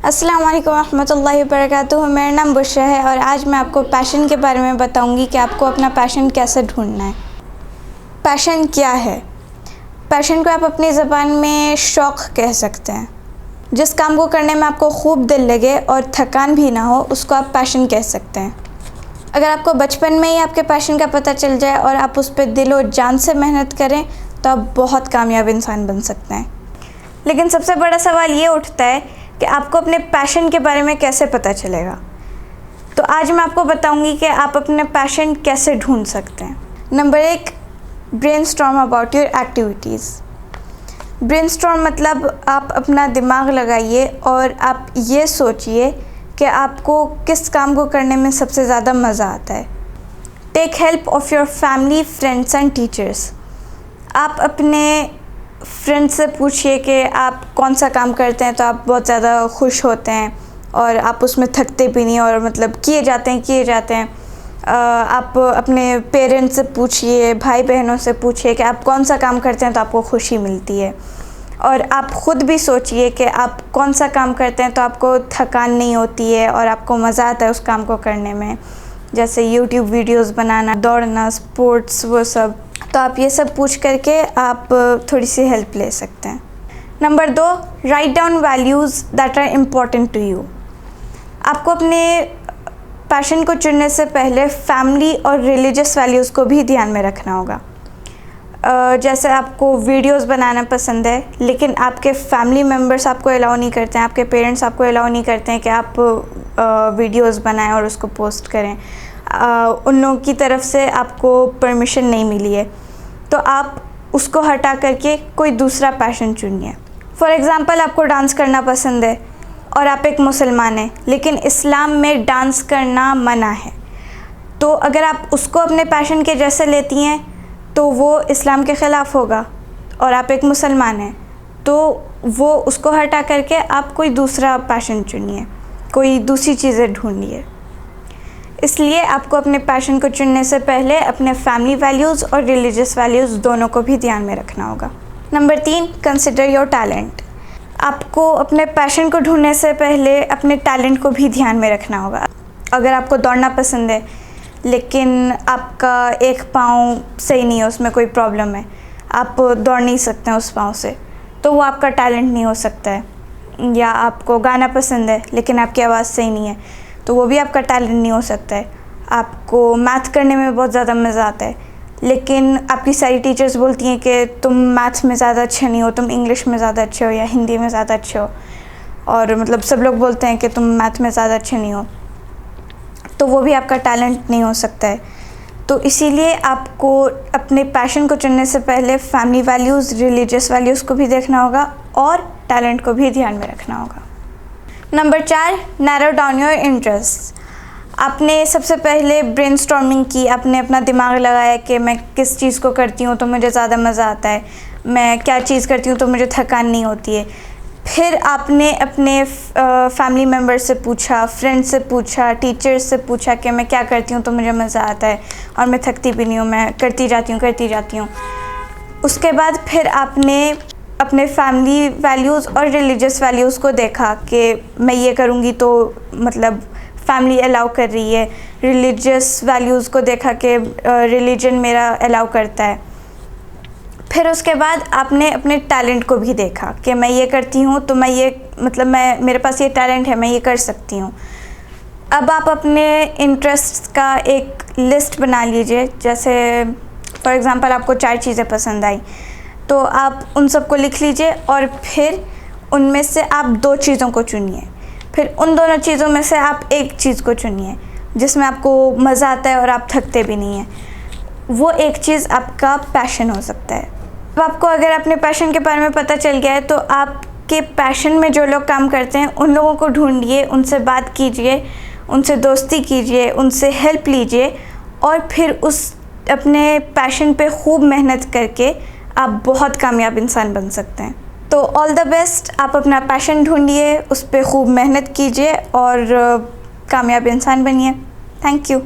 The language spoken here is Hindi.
अस्सलाम वालेकुम रहमतुल्लाहि वबरकातुहू। मेरा नाम बुशरा है और आज मैं आपको पैशन के बारे में बताऊंगी कि आपको अपना पैशन कैसे ढूंढना है। पैशन क्या है? पैशन को आप अपनी ज़बान में शौक़ कह सकते हैं। जिस काम को करने में आपको खूब दिल लगे और थकान भी ना हो, उसको आप पैशन कह सकते हैं। अगर आपको बचपन में ही आपके पैशन का पता चल जाए और आप उस पर दिल और जान से मेहनत करें तो आप बहुत कामयाब इंसान बन सकते हैं। लेकिन सबसे बड़ा सवाल ये उठता है कि आपको अपने पैशन के बारे में कैसे पता चलेगा। तो आज मैं आपको बताऊंगी कि आप अपने पैशन कैसे ढूंढ सकते हैं। Number 1, brainstorm about your activities. Brainstorm मतलब आप अपना दिमाग लगाइए और आप ये सोचिए कि आपको किस काम को करने में सबसे ज़्यादा मज़ा आता है। Take help of your family, friends and teachers. आप अपने फ्रेंड से पूछिए कि आप कौन सा काम करते हैं तो आप बहुत ज़्यादा खुश होते हैं और आप उसमें थकते भी नहीं और मतलब किए जाते हैं। आप अपने पेरेंट्स से पूछिए, भाई बहनों से पूछिए कि आप कौन सा काम करते हैं तो आपको खुशी मिलती है। और आप ख़ुद भी सोचिए कि आप कौन सा काम करते हैं तो आपको थकान नहीं होती है और आपको मज़ा आता है उस काम को करने में, जैसे यूट्यूब वीडियोस बनाना, दौड़ना, स्पोर्ट्स, वो सब। तो आप ये सब पूछ करके आप थोड़ी सी हेल्प ले सकते हैं। Number 2, right down values that are important to you. आपको अपने पैशन को चुनने से पहले फैमिली और रिलीजियस वैल्यूज़ को भी ध्यान में रखना होगा। जैसे आपको वीडियोस बनाना पसंद है लेकिन आपके फैमिली मेम्बर्स आपको अलाउ नहीं करते हैं, आपके पेरेंट्स आपको अलाउ नहीं करते हैं कि आप वीडियोस बनाएं और उसको पोस्ट करें। उन लोगों की तरफ से आपको परमिशन नहीं मिली है, तो आप उसको हटा करके कोई दूसरा पैशन चुनिए। फॉर एग्ज़ाम्पल, आपको डांस करना पसंद है और आप एक मुसलमान हैं, लेकिन इस्लाम में डांस करना मना है। तो अगर आप उसको अपने पैशन के जैसे लेती हैं तो वो इस्लाम के ख़िलाफ़ होगा, और आप एक मुसलमान हैं तो वो उसको हटा करके आप कोई दूसरा पैशन चुनिए, कोई दूसरी चीज़ें ढूंढिए। इसलिए आपको अपने पैशन को चुनने से पहले अपने फैमिली वैल्यूज़ और रिलीजियस वैल्यूज़ दोनों को भी ध्यान में रखना होगा। Number 3, consider your talent. आपको अपने पैशन को ढूंढने से पहले अपने टैलेंट को भी ध्यान में रखना होगा। अगर आपको दौड़ना पसंद है लेकिन आपका एक पाँव सही नहीं है, उसमें कोई प्रॉब्लम है, आप दौड़ नहीं सकते हैं उस पाँव से, तो वो आपका टैलेंट नहीं हो सकता है। या आपको गाना पसंद है लेकिन आपकी आवाज़ सही नहीं है, तो वो भी आपका टैलेंट नहीं हो सकता है। आपको मैथ करने में बहुत ज़्यादा मज़ा आता है लेकिन आपकी सारी टीचर्स बोलती हैं कि तुम मैथ्स में ज़्यादा अच्छे नहीं हो, तुम इंग्लिश में ज़्यादा अच्छे हो या हिंदी में ज़्यादा अच्छे हो, और मतलब सब लोग बोलते हैं कि तुम मैथ में ज़्यादा अच्छे नहीं हो, तो वो भी आपका टैलेंट नहीं हो सकता है। तो इसीलिए आपको अपने पैशन को चुनने से पहले फैमिली वैल्यूज़, रिलीजियस वैल्यूज़ को भी देखना होगा और टैलेंट को भी ध्यान में रखना होगा। Number 4, narrow down your interest. आपने सबसे पहले ब्रेनस्टॉर्मिंग की, आपने अपना दिमाग लगाया कि मैं किस चीज़ को करती हूँ तो मुझे ज़्यादा मज़ा आता है, मैं क्या चीज़ करती हूँ तो मुझे थकान नहीं होती है। फिर आपने अपने फैमिली मेम्बर से पूछा, फ्रेंड से पूछा, टीचर्स से पूछा कि मैं क्या करती हूँ तो मुझे मज़ा आता है और मैं थकती भी नहीं हूँ, मैं करती जाती हूँ। उसके बाद फिर आपने अपने फैमिली वैल्यूज़ और रिलीजियस वैल्यूज़ को देखा कि मैं ये करूँगी तो मतलब फैमिली अलाउ कर रही है। रिलीजियस वैल्यूज़ को देखा कि रिलीजन मेरा अलाउ करता है। फिर उसके बाद आपने अपने टैलेंट को भी देखा कि मैं ये करती हूँ तो मैं मेरे पास ये टैलेंट है, मैं ये कर सकती हूँ। अब आप अपने इंटरेस्ट का एक लिस्ट बना लीजिए। जैसे फॉर एग्ज़ाम्पल, आपको 4 चीज़ें पसंद आई तो आप उन सबको लिख लीजिए और फिर उनमें से आप 2 चीज़ों को चुनिए। फिर उन दोनों चीज़ों में से आप एक चीज़ को चुनिए जिसमें आपको मज़ा आता है और आप थकते भी नहीं हैं। वो एक चीज़ आपका पैशन हो सकता है। अब आपको अगर अपने पैशन के बारे में पता चल गया है तो आपके पैशन में जो लोग काम करते हैं उन लोगों को ढूंढिए, उनसे बात कीजिए, उनसे दोस्ती कीजिए, उनसे हेल्प लीजिए और फिर उस अपने पैशन पे खूब मेहनत करके आप बहुत कामयाब इंसान बन सकते हैं। तो ऑल द बेस्ट। आप अपना पैशन ढूंढिए, उस पर खूब मेहनत कीजिए और कामयाब इंसान बनिए। Thank you.